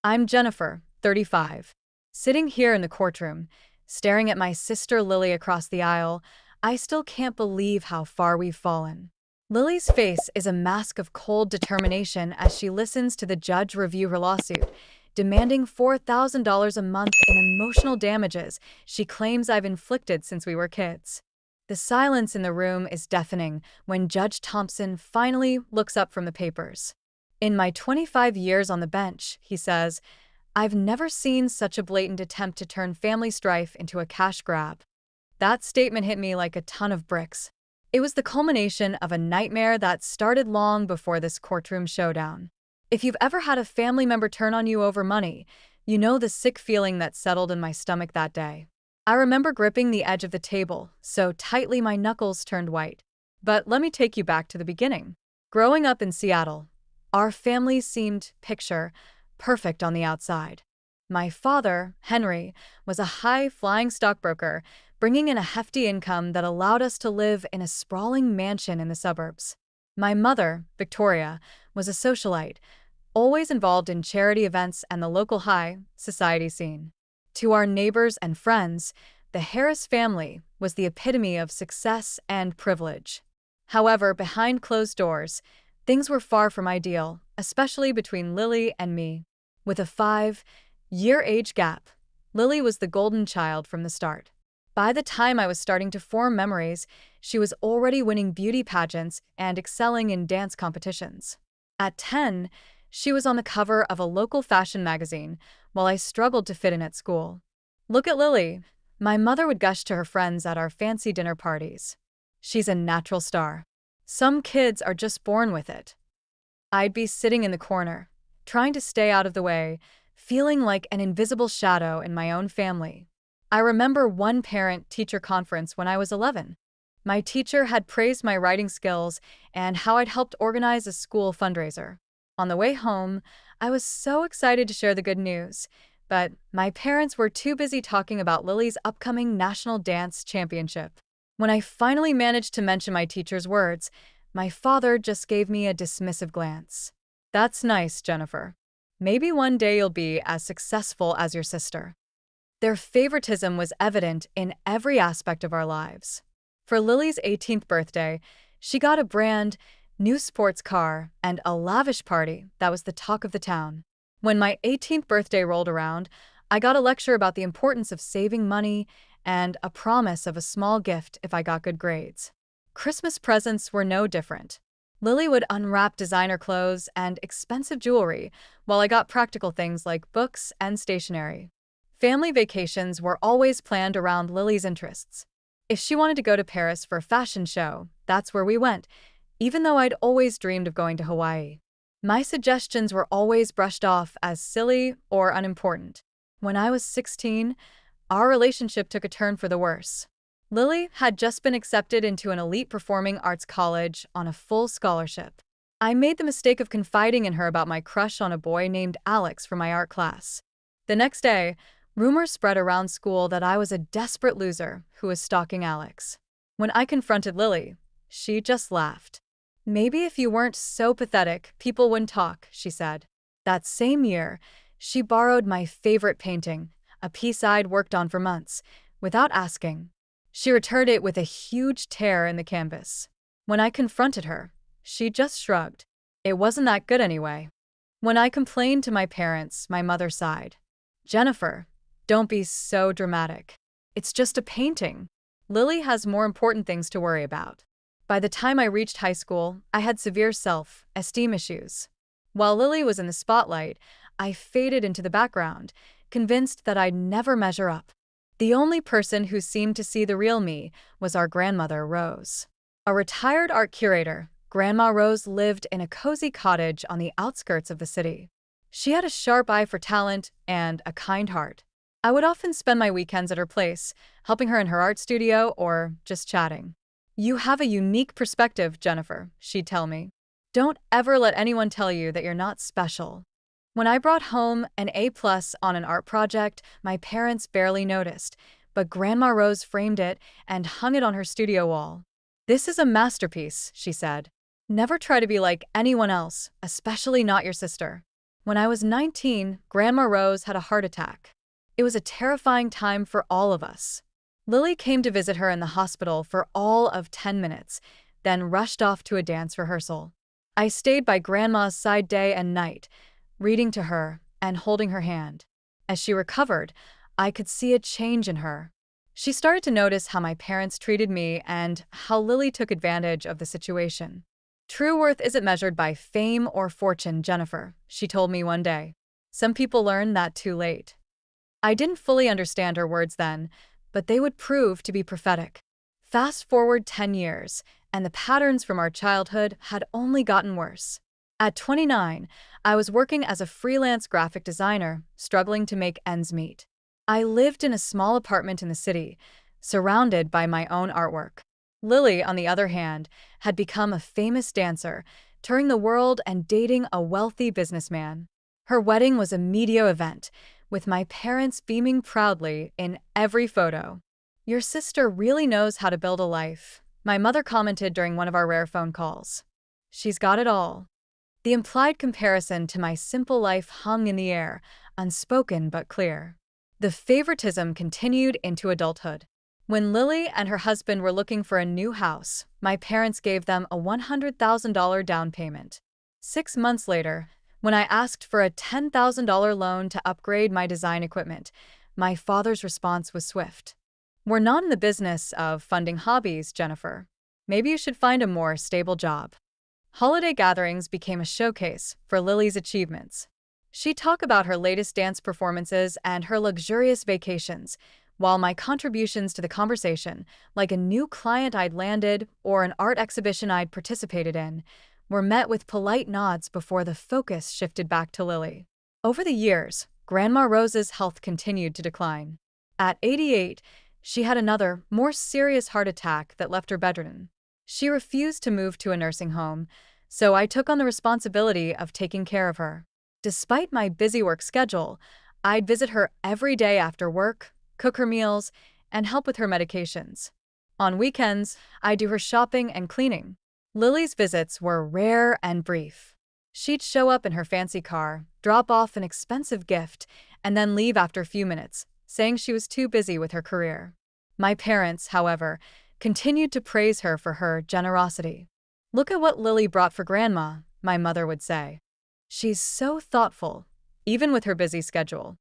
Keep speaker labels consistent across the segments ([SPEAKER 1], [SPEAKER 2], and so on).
[SPEAKER 1] I'm Jennifer, 35. Sitting here in the courtroom, staring at my sister Lily across the aisle, I still can't believe how far we've fallen. Lily's face is a mask of cold determination as she listens to the judge review her lawsuit, demanding $4,000 a month in emotional damages she claims I've inflicted since we were kids. The silence in the room is deafening when Judge Thompson finally looks up from the papers. In my 25 years on the bench, he says, I've never seen such a blatant attempt to turn family strife into a cash grab. That statement hit me like a ton of bricks. It was the culmination of a nightmare that started long before this courtroom showdown. If you've ever had a family member turn on you over money, you know the sick feeling that settled in my stomach that day. I remember gripping the edge of the table so tightly my knuckles turned white. But let me take you back to the beginning. Growing up in Seattle, our family seemed perfect on the outside. My father, Henry, was a high-flying stockbroker, bringing in a hefty income that allowed us to live in a sprawling mansion in the suburbs. My mother, Victoria, was a socialite, always involved in charity events and the local high society scene. To our neighbors and friends, the Harris family was the epitome of success and privilege. However, behind closed doors, things were far from ideal, especially between Lily and me. With a 5-year age gap, Lily was the golden child from the start. By the time I was starting to form memories, she was already winning beauty pageants and excelling in dance competitions. At 10, she was on the cover of a local fashion magazine, while I struggled to fit in at school. Look at Lily, my mother would gush to her friends at our fancy dinner parties. She's a natural star. Some kids are just born with it. I'd be sitting in the corner, trying to stay out of the way, feeling like an invisible shadow in my own family. I remember one parent-teacher conference when I was 11. My teacher had praised my writing skills and how I'd helped organize a school fundraiser. On the way home, I was so excited to share the good news, but my parents were too busy talking about Lily's upcoming National Dance Championship. When I finally managed to mention my teacher's words, my father just gave me a dismissive glance. That's nice, Jennifer. Maybe one day you'll be as successful as your sister. Their favoritism was evident in every aspect of our lives. For Lily's 18th birthday, she got a brand new sports car and a lavish party that was the talk of the town. When my 18th birthday rolled around, I got a lecture about the importance of saving money and a promise of a small gift if I got good grades. Christmas presents were no different. Lily would unwrap designer clothes and expensive jewelry, while I got practical things like books and stationery. Family vacations were always planned around Lily's interests. If she wanted to go to Paris for a fashion show, that's where we went, even though I'd always dreamed of going to Hawaii. My suggestions were always brushed off as silly or unimportant. When I was 16, our relationship took a turn for the worse. Lily had just been accepted into an elite performing arts college on a full scholarship. I made the mistake of confiding in her about my crush on a boy named Alex for my art class. The next day, rumors spread around school that I was a desperate loser who was stalking Alex. When I confronted Lily, she just laughed. Maybe if you weren't so pathetic, people wouldn't talk, she said. That same year, she borrowed my favorite painting, a piece I'd worked on for months, without asking. She returned it with a huge tear in the canvas. When I confronted her, she just shrugged. It wasn't that good anyway. When I complained to my parents, my mother sighed. Jennifer, don't be so dramatic. It's just a painting. Lily has more important things to worry about. By the time I reached high school, I had severe self-esteem issues. While Lily was in the spotlight, I faded into the background, convinced that I'd never measure up. The only person who seemed to see the real me was our grandmother, Rose. A retired art curator, Grandma Rose lived in a cozy cottage on the outskirts of the city. She had a sharp eye for talent and a kind heart. I would often spend my weekends at her place, helping her in her art studio or just chatting. You have a unique perspective, Jennifer, she'd tell me. Don't ever let anyone tell you that you're not special. When I brought home an A+ on an art project, my parents barely noticed, but Grandma Rose framed it and hung it on her studio wall. This is a masterpiece, she said. Never try to be like anyone else, especially not your sister. When I was 19, Grandma Rose had a heart attack. It was a terrifying time for all of us. Lily came to visit her in the hospital for all of 10 minutes, then rushed off to a dance rehearsal. I stayed by Grandma's side day and night, reading to her and holding her hand. As she recovered, I could see a change in her. She started to notice how my parents treated me and how Lily took advantage of the situation. True worth isn't measured by fame or fortune, Jennifer, she told me one day. Some people learn that too late. I didn't fully understand her words then, but they would prove to be prophetic. Fast forward 10 years, and the patterns from our childhood had only gotten worse. At 29, I was working as a freelance graphic designer, struggling to make ends meet. I lived in a small apartment in the city, surrounded by my own artwork. Lily, on the other hand, had become a famous dancer, touring the world and dating a wealthy businessman. Her wedding was a media event, with my parents beaming proudly in every photo. "Your sister really knows how to build a life," my mother commented during one of our rare phone calls. "She's got it all." The implied comparison to my simple life hung in the air, unspoken but clear. The favoritism continued into adulthood. When Lily and her husband were looking for a new house, my parents gave them a $100,000 down payment. 6 months later, when I asked for a $10,000 loan to upgrade my design equipment, my father's response was swift. "We're not in the business of funding hobbies, Jennifer. Maybe you should find a more stable job." Holiday gatherings became a showcase for Lily's achievements. She'd talk about her latest dance performances and her luxurious vacations, while my contributions to the conversation, like a new client I'd landed or an art exhibition I'd participated in, were met with polite nods before the focus shifted back to Lily. Over the years, Grandma Rose's health continued to decline. At 88, she had another, more serious heart attack that left her bedridden. She refused to move to a nursing home, so I took on the responsibility of taking care of her. Despite my busy work schedule, I'd visit her every day after work, cook her meals, and help with her medications. On weekends, I'd do her shopping and cleaning. Lily's visits were rare and brief. She'd show up in her fancy car, drop off an expensive gift, and then leave after a few minutes, saying she was too busy with her career. My parents, however, continued to praise her for her generosity. "Look at what Lily brought for Grandma," my mother would say. "She's so thoughtful, even with her busy schedule."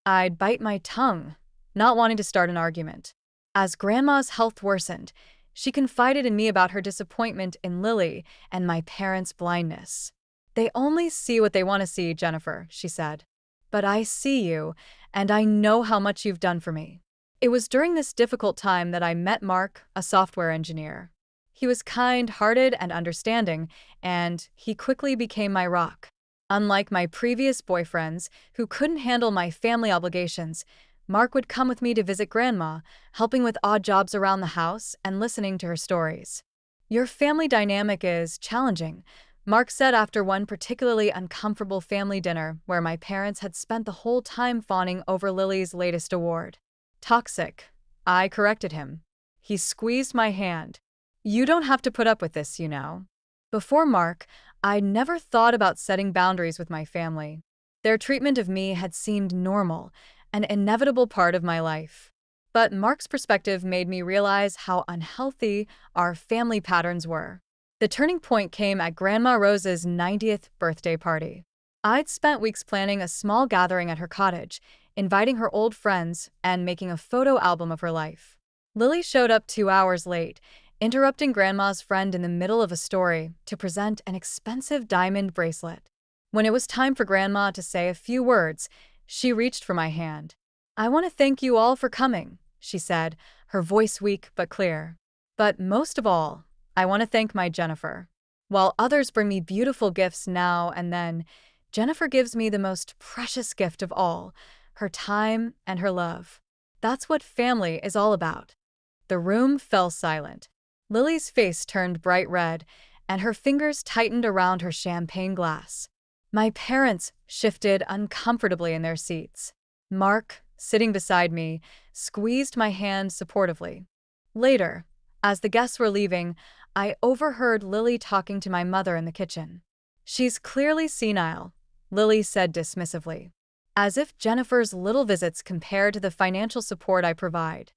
[SPEAKER 1] I'd bite my tongue, not wanting to start an argument. As Grandma's health worsened, she confided in me about her disappointment in Lily and my parents' blindness. "They only see what they want to see, Jennifer," she said. "But I see you, and I know how much you've done for me." It was during this difficult time that I met Mark, a software engineer. He was kind-hearted and understanding, and he quickly became my rock. Unlike my previous boyfriends, who couldn't handle my family obligations, Mark would come with me to visit Grandma, helping with odd jobs around the house and listening to her stories. "Your family dynamic is challenging," Mark said after one particularly uncomfortable family dinner where my parents had spent the whole time fawning over Lily's latest award. "Toxic," I corrected him. He squeezed my hand. "You don't have to put up with this, you know." Before Mark, I'd never thought about setting boundaries with my family. Their treatment of me had seemed normal, an inevitable part of my life. But Mark's perspective made me realize how unhealthy our family patterns were. The turning point came at Grandma Rose's 90th birthday party. I'd spent weeks planning a small gathering at her cottage, inviting her old friends and making a photo album of her life. Lily showed up 2 hours late, interrupting Grandma's friend in the middle of a story to present an expensive diamond bracelet. When it was time for Grandma to say a few words, she reached for my hand. "I want to thank you all for coming," she said, her voice weak but clear. "But most of all, I want to thank my Jennifer. While others bring me beautiful gifts now and then, Jennifer gives me the most precious gift of all, her time and her love. That's what family is all about." The room fell silent. Lily's face turned bright red, and her fingers tightened around her champagne glass. My parents shifted uncomfortably in their seats. Mark, sitting beside me, squeezed my hand supportively. Later, as the guests were leaving, I overheard Lily talking to my mother in the kitchen. "She's clearly senile," Lily said dismissively, as if Jennifer's little visits compared to the financial support I provide.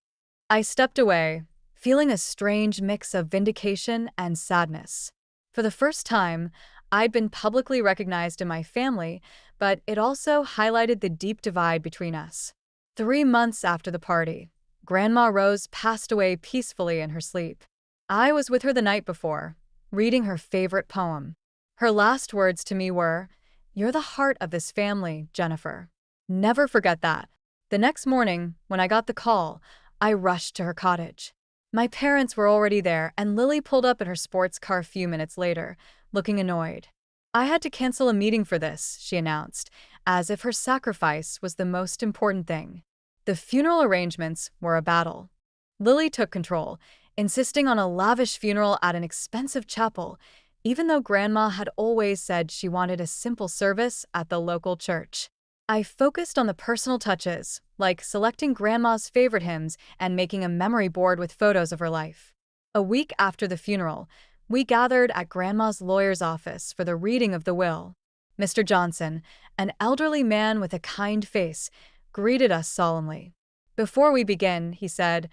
[SPEAKER 1] I stepped away, feeling a strange mix of vindication and sadness. For the first time, I'd been publicly recognized in my family, but it also highlighted the deep divide between us. 3 months after the party, Grandma Rose passed away peacefully in her sleep. I was with her the night before, reading her favorite poem. Her last words to me were, "You're the heart of this family, Jennifer. Never forget that." The next morning, when I got the call, I rushed to her cottage. My parents were already there, and Lily pulled up in her sports car a few minutes later, looking annoyed. "I had to cancel a meeting for this," she announced, as if her sacrifice was the most important thing. The funeral arrangements were a battle. Lily took control, insisting on a lavish funeral at an expensive chapel, even though Grandma had always said she wanted a simple service at the local church. I focused on the personal touches, like selecting Grandma's favorite hymns and making a memory board with photos of her life. A week after the funeral, we gathered at Grandma's lawyer's office for the reading of the will. Mr. Johnson, an elderly man with a kind face, greeted us solemnly. "Before we begin," he said,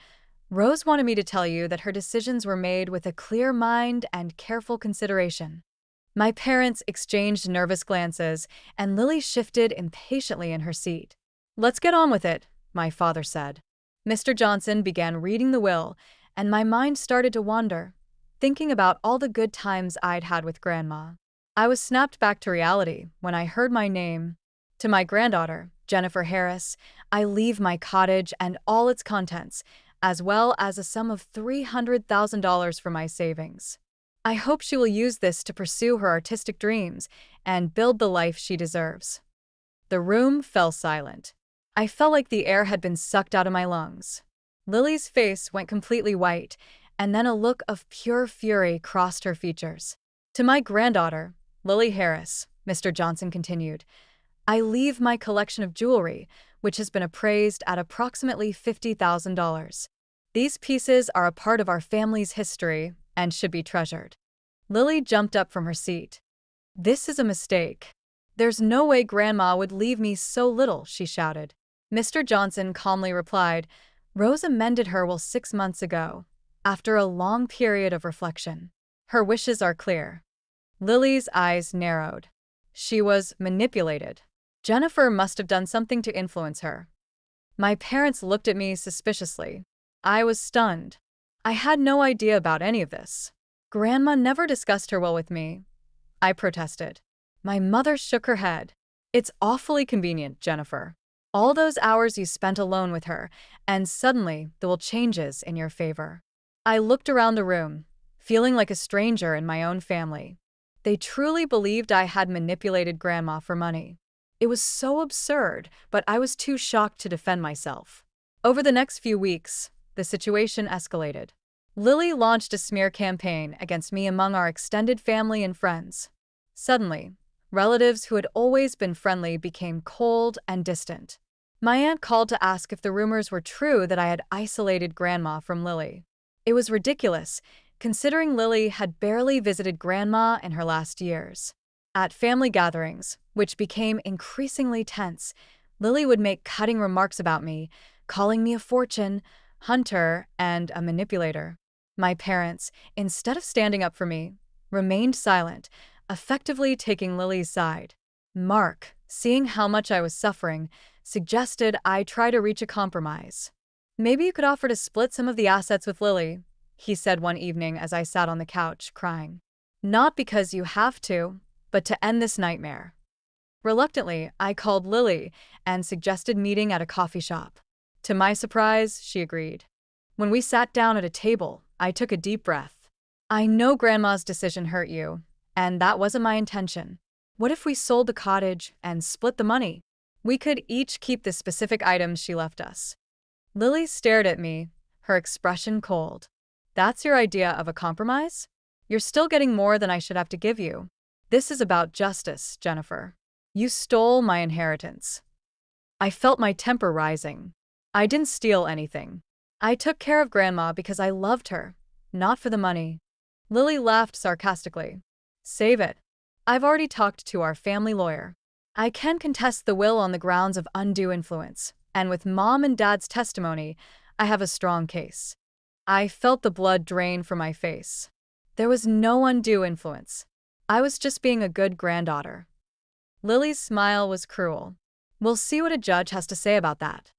[SPEAKER 1] "Rose wanted me to tell you that her decisions were made with a clear mind and careful consideration." My parents exchanged nervous glances, and Lily shifted impatiently in her seat. "Let's get on with it," my father said. Mr. Johnson began reading the will, and my mind started to wander, thinking about all the good times I'd had with Grandma. I was snapped back to reality when I heard my name. "To my granddaughter, Jennifer Harris, I leave my cottage and all its contents, as well as a sum of $300,000 for my savings. I hope she will use this to pursue her artistic dreams and build the life she deserves." The room fell silent. I felt like the air had been sucked out of my lungs. Lily's face went completely white, and then a look of pure fury crossed her features. "To my granddaughter, Lily Harris," Mr. Johnson continued, "I leave my collection of jewelry, which has been appraised at approximately $50,000. These pieces are a part of our family's history and should be treasured." Lily jumped up from her seat. "This is a mistake. There's no way Grandma would leave me so little," she shouted. Mr. Johnson calmly replied, "Rose amended her will 6 months ago, after a long period of reflection. Her wishes are clear." Lily's eyes narrowed. She was manipulated. Jennifer must have done something to influence her. My parents looked at me suspiciously. I was stunned. I had no idea about any of this. "Grandma never discussed her will with me," I protested. My mother shook her head. "It's awfully convenient, Jennifer. All those hours you spent alone with her, and suddenly the will changes in your favor." I looked around the room, feeling like a stranger in my own family. They truly believed I had manipulated Grandma for money. It was so absurd, but I was too shocked to defend myself. Over the next few weeks, the situation escalated. Lily launched a smear campaign against me among our extended family and friends. Suddenly, relatives who had always been friendly became cold and distant. My aunt called to ask if the rumors were true that I had isolated Grandma from Lily. It was ridiculous, considering Lily had barely visited Grandma in her last years. At family gatherings, which became increasingly tense, Lily would make cutting remarks about me, calling me a fortune hunter and a manipulator. My parents, instead of standing up for me, remained silent, effectively taking Lily's side. Mark, seeing how much I was suffering, suggested I try to reach a compromise. "Maybe you could offer to split some of the assets with Lily," he said one evening as I sat on the couch, crying. "Not because you have to, but to end this nightmare." Reluctantly, I called Lily and suggested meeting at a coffee shop. To my surprise, she agreed. When we sat down at a table, I took a deep breath. "I know Grandma's decision hurt you, and that wasn't my intention. What if we sold the cottage and split the money? We could each keep the specific items she left us." Lily stared at me, her expression cold. "That's your idea of a compromise? You're still getting more than I should have to give you. This is about justice, Jennifer. You stole my inheritance." I felt my temper rising. I didn't steal anything. I took care of Grandma because I loved her, not for the money. Lily laughed sarcastically. "Save it. I've already talked to our family lawyer." I can contest the will on the grounds of undue influence, and with Mom and Dad's testimony, I have a strong case. I felt the blood drain from my face. There was no undue influence. I was just being a good granddaughter. Lily's smile was cruel. We'll see what a judge has to say about that.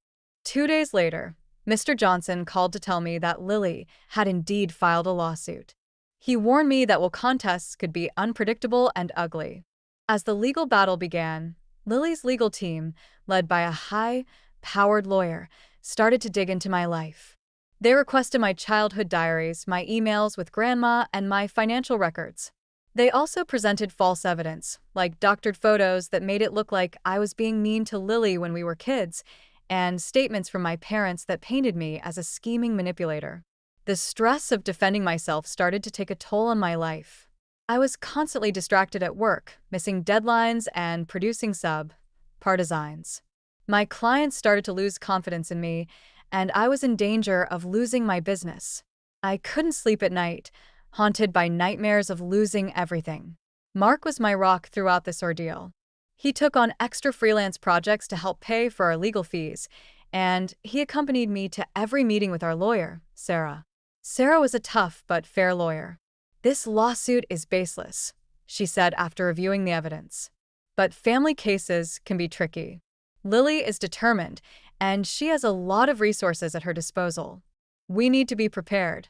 [SPEAKER 1] 2 days later, Mr. Johnson called to tell me that Lily had indeed filed a lawsuit. He warned me that contests could be unpredictable and ugly. As the legal battle began, Lily's legal team, led by a high-powered lawyer, started to dig into my life. They requested my childhood diaries, my emails with Grandma, and my financial records. They also presented false evidence, like doctored photos that made it look like I was being mean to Lily when we were kids, and statements from my parents that painted me as a scheming manipulator. The stress of defending myself started to take a toll on my life. I was constantly distracted at work, missing deadlines and producing sub-partisans. My clients started to lose confidence in me, and I was in danger of losing my business. I couldn't sleep at night, haunted by nightmares of losing everything. Mark was my rock throughout this ordeal. He took on extra freelance projects to help pay for our legal fees, and he accompanied me to every meeting with our lawyer, Sarah. Sarah was a tough but fair lawyer. "This lawsuit is baseless," she said after reviewing the evidence. "But family cases can be tricky. Lily is determined, and she has a lot of resources at her disposal. We need to be prepared."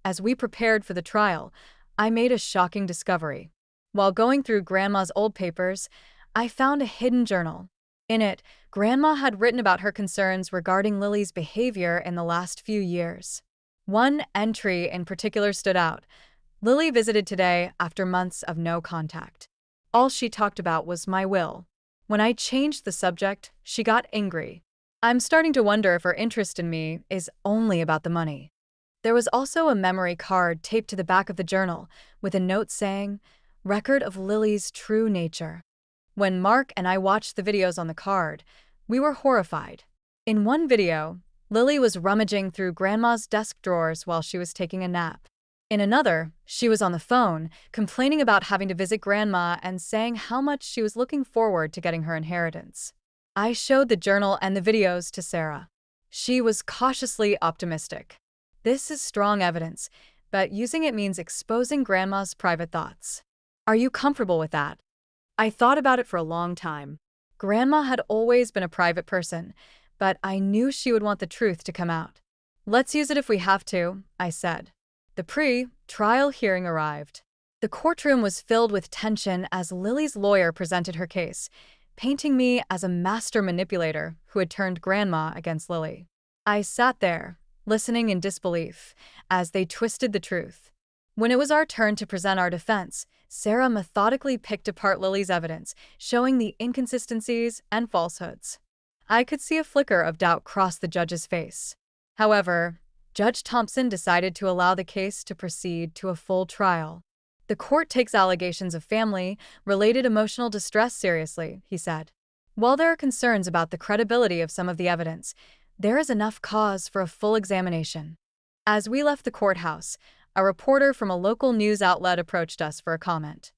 [SPEAKER 1] As we prepared for the trial, I made a shocking discovery. While going through Grandma's old papers, I found a hidden journal. In it, Grandma had written about her concerns regarding Lily's behavior in the last few years. One entry in particular stood out. "Lily visited today after months of no contact. All she talked about was my will. When I changed the subject, she got angry. I'm starting to wonder if her interest in me is only about the money." There was also a memory card taped to the back of the journal with a note saying, "Record of Lily's true nature." When Mark and I watched the videos on the card, we were horrified. In one video, Lily was rummaging through Grandma's desk drawers while she was taking a nap. In another, she was on the phone, complaining about having to visit Grandma and saying how much she was looking forward to getting her inheritance. I showed the journal and the videos to Sarah. She was cautiously optimistic. "This is strong evidence, but using it means exposing Grandma's private thoughts. Are you comfortable with that?" I thought about it for a long time. Grandma had always been a private person, but I knew she would want the truth to come out. "Let's use it if we have to," I said. The pre-trial hearing arrived. The courtroom was filled with tension as Lily's lawyer presented her case, painting me as a master manipulator who had turned Grandma against Lily. I sat there, listening in disbelief, as they twisted the truth. When it was our turn to present our defense, Sarah methodically picked apart Lily's evidence, showing the inconsistencies and falsehoods. I could see a flicker of doubt cross the judge's face. However, Judge Thompson decided to allow the case to proceed to a full trial. "The court takes allegations of family-related emotional distress seriously," he said. "While there are concerns about the credibility of some of the evidence, there is enough cause for a full examination." As we left the courthouse, a reporter from a local news outlet approached us for a comment.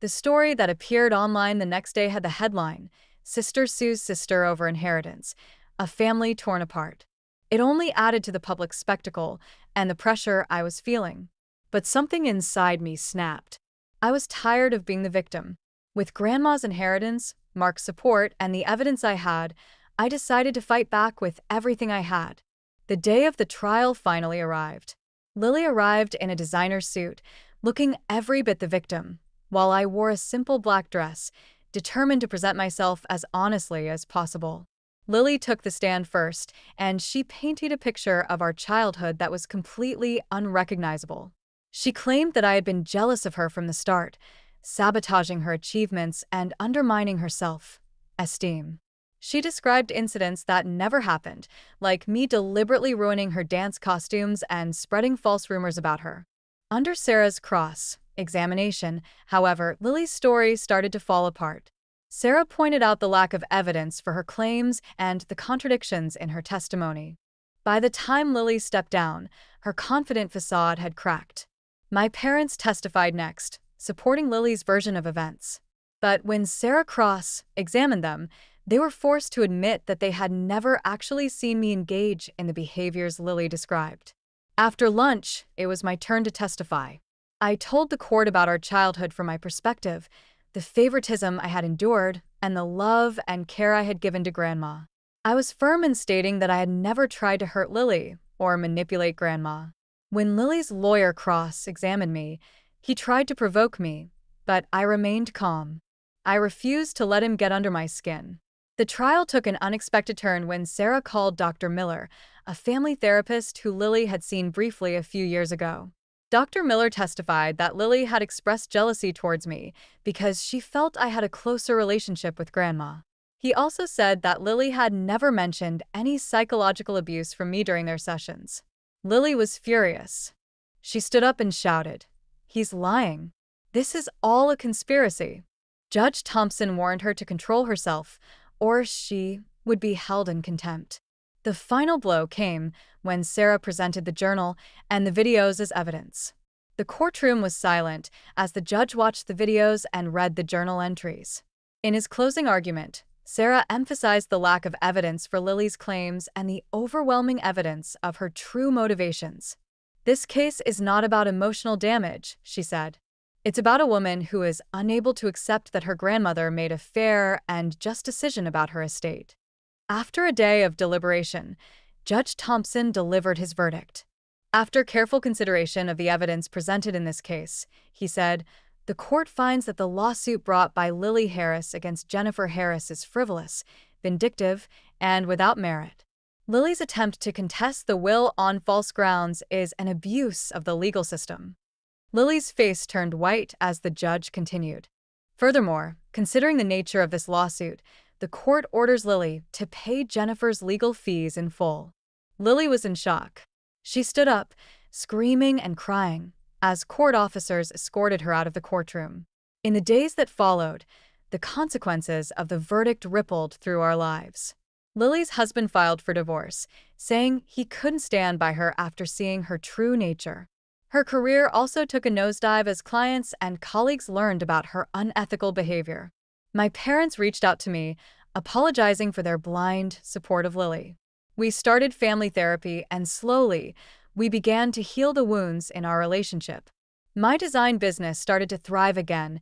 [SPEAKER 1] The story that appeared online the next day had the headline, "Sister Sues Sister Over Inheritance, A Family Torn Apart." It only added to the public spectacle and the pressure I was feeling. But something inside me snapped. I was tired of being the victim. With Grandma's inheritance, Mark's support, and the evidence I had, I decided to fight back with everything I had. The day of the trial finally arrived. Lily arrived in a designer suit, looking every bit the victim, while I wore a simple black dress, determined to present myself as honestly as possible. Lily took the stand first, and she painted a picture of our childhood that was completely unrecognizable. She claimed that I had been jealous of her from the start, sabotaging her achievements and undermining her self-esteem. She described incidents that never happened, like me deliberately ruining her dance costumes and spreading false rumors about her. Under Sarah's cross-examination, however, Lily's story started to fall apart. Sarah pointed out the lack of evidence for her claims and the contradictions in her testimony. By the time Lily stepped down, her confident facade had cracked. My parents testified next, supporting Lily's version of events. But when Sarah Cross examined them, they were forced to admit that they had never actually seen me engage in the behaviors Lily described. After lunch, it was my turn to testify. I told the court about our childhood from my perspective, the favoritism I had endured, and the love and care I had given to Grandma. I was firm in stating that I had never tried to hurt Lily or manipulate Grandma. When Lily's lawyer cross-examined me, he tried to provoke me, but I remained calm. I refused to let him get under my skin. The trial took an unexpected turn when Sarah called Dr. Miller, a family therapist who Lily had seen briefly a few years ago. Dr. Miller testified that Lily had expressed jealousy towards me because she felt I had a closer relationship with Grandma. He also said that Lily had never mentioned any psychological abuse from me during their sessions. Lily was furious. She stood up and shouted, "He's lying. This is all a conspiracy." Judge Thompson warned her to control herself, or she would be held in contempt. The final blow came when Sarah presented the journal and the videos as evidence. The courtroom was silent as the judge watched the videos and read the journal entries. In his closing argument, Sarah emphasized the lack of evidence for Lily's claims and the overwhelming evidence of her true motivations. "This case is not about emotional damage," she said. "It's about a woman who is unable to accept that her grandmother made a fair and just decision about her estate." After a day of deliberation, Judge Thompson delivered his verdict. After careful consideration of the evidence presented in this case, he said, "The court finds that the lawsuit brought by Lily Harris against Jennifer Harris is frivolous, vindictive, and without merit. Lily's attempt to contest the will on false grounds is an abuse of the legal system." Lily's face turned white as the judge continued. Furthermore, considering the nature of this lawsuit, the court orders Lily to pay Jennifer's legal fees in full. Lily was in shock. She stood up, screaming and crying, as court officers escorted her out of the courtroom. In the days that followed, the consequences of the verdict rippled through our lives. Lily's husband filed for divorce, saying he couldn't stand by her after seeing her true nature. Her career also took a nosedive as clients and colleagues learned about her unethical behavior. My parents reached out to me, apologizing for their blind support of Lily. We started family therapy, and slowly, we began to heal the wounds in our relationship. My design business started to thrive again,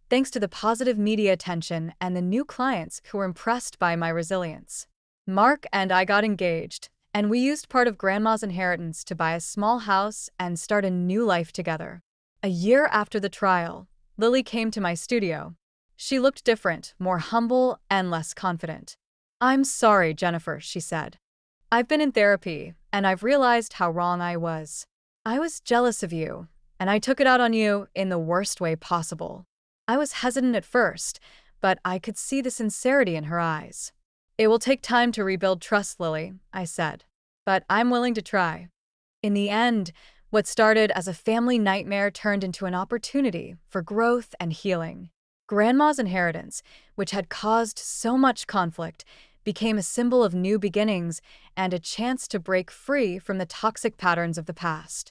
[SPEAKER 1] thanks to the positive media attention and the new clients who were impressed by my resilience. Mark and I got engaged, and we used part of Grandma's inheritance to buy a small house and start a new life together. A year after the trial, Lily came to my studio. She looked different, more humble, and less confident. "I'm sorry, Jennifer," she said. "I've been in therapy, and I've realized how wrong I was. I was jealous of you, and I took it out on you in the worst way possible." I was hesitant at first, but I could see the sincerity in her eyes. "It will take time to rebuild trust, Lily," I said, "but I'm willing to try." In the end, what started as a family nightmare turned into an opportunity for growth and healing. Grandma's inheritance, which had caused so much conflict, became a symbol of new beginnings and a chance to break free from the toxic patterns of the past.